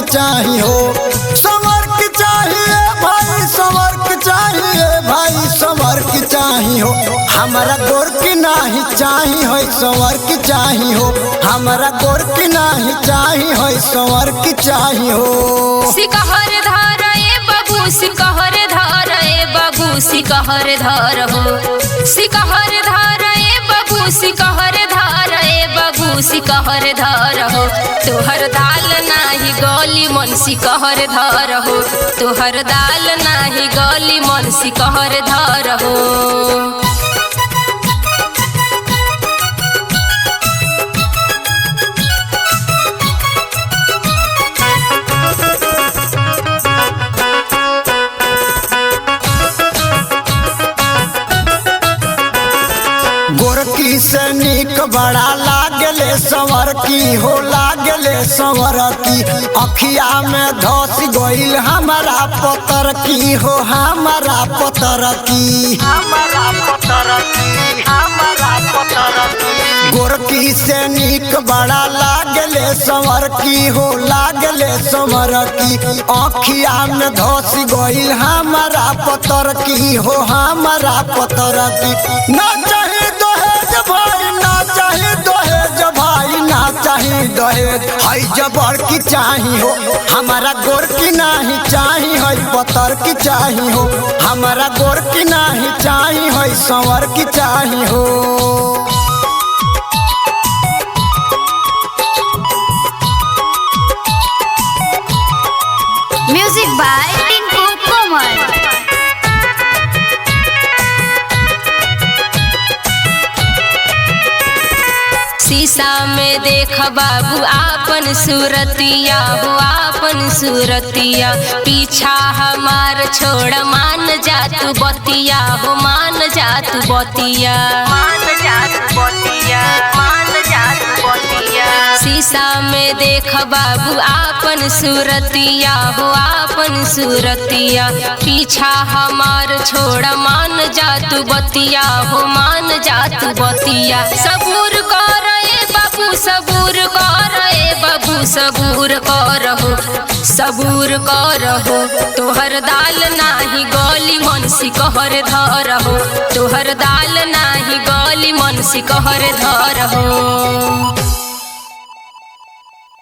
चाही हो। संवर के चाहिए भाई, संवर के चाहिए भाई, संवर के चाही हो। हमारा गोर के नाही चाही हो, संवर के चाही हो। हमारा गोर के नाही चाही हो, संवर के चाही हो। सिकहर धार ए बाबू, सिकहर धार ए बाबू, सिकहर धार हो। सिकहर धार ए बाबू, सिकहर धार ए बाबू, सिकहर धार हो। तोहर दाल नाही गली मन सिकहर धार हो। तोहर दाल नाही गली मन सिकहर धार हो। गोरकी से नीक बड़ा लागले संवर की हो, लागले संवर की। अखिया में धस गइल हमारा पतर की हो, हमारा पतर की, हमारा पतर की, हमारा पतर की। गोरकी से नीक बड़ा लागले संवर की हो, लागले संवर की। अखिया में धस गइल हमारा पतर की हो, हमारा पतर की। ना चाहे दहेज भाई, ना चाहे दहेज भाई, ना चाहे दहेज। हई जबर की चाही हो, हमारा गोर की नाही चाही है, पतर की चाही हो। हमारा गोर की नाही चाही है, संवर की चाही हो। म्यूजिक बाय टिंकू कोमल। शीशा में देख बाबू आपन सूरतिया हो, आपन सूरतिया। पीछा हमार छोड़ मान जा तू बतिया हो, मान जा तू बतिया, मान जा तू बतिया, मान जा तू बतिया। शीशा में देख बाबू आपन सूरतिया हो, आपन सूरतिया। पीछा हमार छोड़ मान जा तू बतिया हो, मान जा तू बतिया। सबूर कर बाबू, सबूर कर ए बाबू, सबूर कर हो, सबूर कर हो। तोहर दाल नाही गली मन सिकहर धर हो। तोहर दाल नाही गली मन सिकहर धर हो।